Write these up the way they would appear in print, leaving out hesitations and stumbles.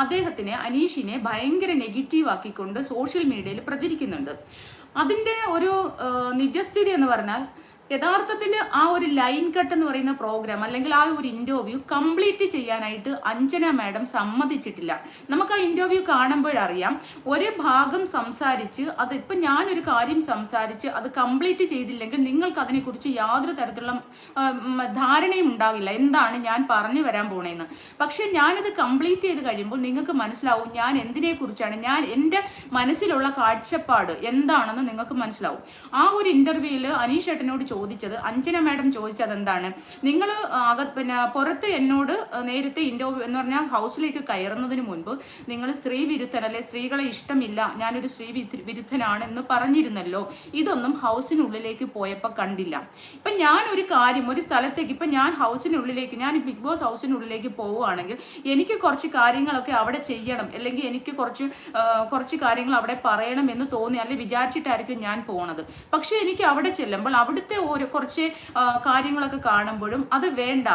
അദ്ദേഹത്തിനെ അനീഷിനെ ഭയങ്കര നെഗറ്റീവ് ആക്കിക്കൊണ്ട് സോഷ്യൽ മീഡിയയിൽ പ്രചരിക്കുന്നുണ്ട്. അതിൻ്റെ ഒരു നിജസ്ഥിതി എന്ന് പറഞ്ഞാൽ യഥാർത്ഥത്തിൽ ആ ഒരു ലൈൻ കട്ട് എന്ന് പറയുന്ന പ്രോഗ്രാം അല്ലെങ്കിൽ ആ ഒരു ഇന്റർവ്യൂ കംപ്ലീറ്റ് ചെയ്യാനായിട്ട് അഞ്ജന മാഡം സമ്മതിച്ചിട്ടില്ല. നമുക്ക് ആ ഇന്റർവ്യൂ കാണുമ്പോഴറിയാം ഒരു ഭാഗം സംസാരിച്ച് അത് ഇപ്പം ഞാനൊരു കാര്യം സംസാരിച്ച് അത് കംപ്ലീറ്റ് ചെയ്തില്ലെങ്കിൽ നിങ്ങൾക്ക് അതിനെക്കുറിച്ച് യാതൊരു തരത്തിലുള്ള ധാരണയും ഉണ്ടാകില്ല എന്താണ് ഞാൻ പറഞ്ഞു വരാൻ പോണേന്ന്. പക്ഷെ ഞാനത് കംപ്ലീറ്റ് ചെയ്ത് കഴിയുമ്പോൾ നിങ്ങൾക്ക് മനസ്സിലാവും ഞാൻ എന്തിനെക്കുറിച്ചാണ്, ഞാൻ എൻ്റെ മനസ്സിലുള്ള കാഴ്ചപ്പാട് എന്താണെന്ന് നിങ്ങൾക്ക് മനസ്സിലാവും. ആ ഒരു ഇന്റർവ്യൂവിൽ അനീഷ് ഏട്ടനോട് ചോദിച്ചത്, അഞ്ജന മാഡം ചോദിച്ചത് എന്താണ്, നിങ്ങൾ പുറത്ത് എന്നോട് നേരത്തെ ഇന്റർവ്യൂ എന്ന് പറഞ്ഞാൽ ഹൗസിലേക്ക് കയറുന്നതിന് മുൻപ് നിങ്ങൾ സ്ത്രീ വിരുദ്ധൻ അല്ലെ സ്ത്രീകളെ ഇഷ്ടമില്ല, ഞാനൊരു സ്ത്രീ വിരുദ്ധനാണ് എന്ന് പറഞ്ഞിരുന്നല്ലോ, ഇതൊന്നും ഹൗസിനുള്ളിലേക്ക് പോയപ്പോൾ കണ്ടില്ല. ഇപ്പം ഞാൻ ഒരു കാര്യം ഒരു സ്ഥലത്തേക്ക് ഇപ്പം ഞാൻ ഹൗസിനുള്ളിലേക്ക് ഞാൻ ബിഗ് ബോസ് ഹൗസിനുള്ളിലേക്ക് പോവുകയാണെങ്കിൽ എനിക്ക് കുറച്ച് കാര്യങ്ങളൊക്കെ അവിടെ ചെയ്യണം അല്ലെങ്കിൽ എനിക്ക് കുറച്ച് കാര്യങ്ങൾ അവിടെ പറയണം എന്ന് തോന്നി അല്ലെ വിചാരിച്ചിട്ടായിരിക്കും ഞാൻ പോണത്. പക്ഷെ എനിക്ക് അവിടെ ചെല്ലുമ്പോൾ അവിടുത്തെ കുറച്ച് കാര്യങ്ങളൊക്കെ കാണുമ്പോഴും അത് വേണ്ട,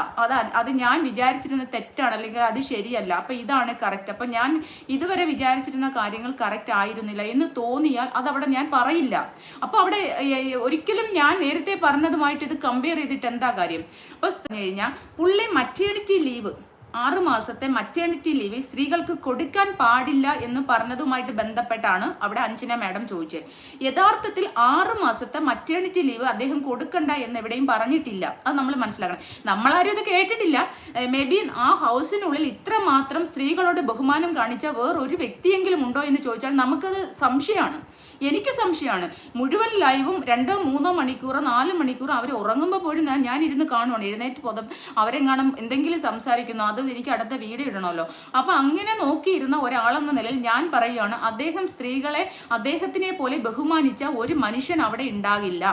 അത് ഞാൻ വിചാരിച്ചിരുന്ന തെറ്റാണ് അല്ലെങ്കിൽ അത് ശരിയല്ല, അപ്പൊ ഇതാണ് കറക്റ്റ്, അപ്പൊ ഞാൻ ഇതുവരെ വിചാരിച്ചിരുന്ന കാര്യങ്ങൾ കറക്റ്റ് ആയിരുന്നില്ല എന്ന് തോന്നിയാൽ അതവിടെ ഞാൻ പറയില്ല. അപ്പൊ അവിടെ ഒരിക്കലും ഞാൻ നേരത്തെ പറഞ്ഞതുമായിട്ട് ഇത് കമ്പയർ ചെയ്തിട്ട് എന്താ കാര്യം. അപ്പൊ കഴിഞ്ഞാൽ പുള്ളി മറ്റേണിറ്റി ലീവ് 6 മാസത്തെ മറ്റേണിറ്റി ലീവ് സ്ത്രീകൾക്ക് കൊടുക്കാൻ പാടില്ല എന്ന് പറഞ്ഞതുമായിട്ട് ബന്ധപ്പെട്ടാണ് അവിടെ അഞ്ജന മാഡം ചോദിച്ചത്. യഥാർത്ഥത്തിൽ 6 മാസത്തെ മറ്റേണിറ്റി ലീവ് അദ്ദേഹം കൊടുക്കണ്ട എന്ന് എവിടെയും പറഞ്ഞിട്ടില്ല. അത് നമ്മൾ മനസ്സിലാക്കണം. നമ്മളാരും ഇത് കേട്ടിട്ടില്ല. മേ ബി ആ ഹൗസിനുള്ളിൽ ഇത്രമാത്രം സ്ത്രീകളോട് ബഹുമാനം കാണിച്ച വേറൊരു വ്യക്തിയെങ്കിലും ഉണ്ടോ എന്ന് ചോദിച്ചാൽ നമുക്കത് സംശയമാണ്. എനിക്ക് സംശയമാണ്. മുഴുവൻ ലൈവും 2-3 മണിക്കൂർ 4 മണിക്കൂർ അവർ ഉറങ്ങുമ്പോൾ പോലും ഞാൻ ഇരുന്ന് കാണുവാണ്. എഴുന്നേറ്റ് അവരെങ്ങാനും എന്തെങ്കിലും സംസാരിക്കുന്നു, അത് എനിക്ക് അടുത്ത വീഡിയോ ഇടണമല്ലോ. അപ്പൊ അങ്ങനെ നോക്കിയിരുന്ന ഒരാളെന്ന നിലയിൽ ഞാൻ പറയുകയാണ്, അദ്ദേഹം സ്ത്രീകളെ അദ്ദേഹത്തിനെ പോലെ ബഹുമാനിച്ച ഒരു മനുഷ്യൻ അവിടെ ഉണ്ടാകില്ല.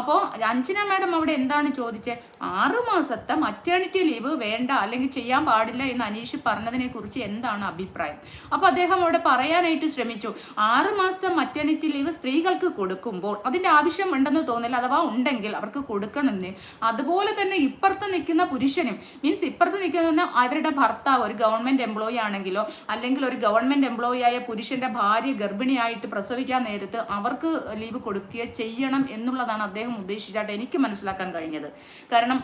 അപ്പോൾ അഞ്ജന മാഡം അവിടെ എന്താണ് ചോദിച്ചത്, 6 മാസത്തെ മറ്റേണിറ്റി ലീവ് വേണ്ട അല്ലെങ്കിൽ ചെയ്യാൻ പാടില്ല എന്ന് അനീഷ് പറഞ്ഞതിനെ കുറിച്ച് എന്താണ് അഭിപ്രായം. അപ്പൊ അദ്ദേഹം അവിടെ പറയാനായിട്ട് ശ്രമിച്ചു, 6 മാസത്തെ മറ്റേണിറ്റി ലീവ് സ്ത്രീകൾക്ക് കൊടുക്കുമ്പോൾ അതിന്റെ ആവശ്യം ഉണ്ടെന്ന് തോന്നില്ല, അഥവാ ഉണ്ടെങ്കിൽ അവർക്ക് കൊടുക്കണമെന്ന്. അതുപോലെ തന്നെ ഇപ്പുറത്ത് നിൽക്കുന്ന പുരുഷനും മീൻസ് ഇപ്പുറത്ത് നിൽക്കുന്ന അവരുടെ ഭർത്താവ് ഒരു ഗവൺമെന്റ് എംപ്ലോയി ആണെങ്കിലോ അല്ലെങ്കിൽ ഒരു ഗവൺമെന്റ് എംപ്ലോയി ആയ പുരുഷന്റെ ഭാര്യ ഗർഭിണിയായിട്ട് പ്രസവിക്കാൻ നേരത്ത് അവർക്ക് ലീവ് കൊടുക്കുകയോ ചെയ്യണം എന്നുള്ളതാണ് അദ്ദേഹം ഉദ്ദേശിച്ചായിട്ട് എനിക്ക് മനസ്സിലാക്കാൻ കഴിഞ്ഞത്. കാരണം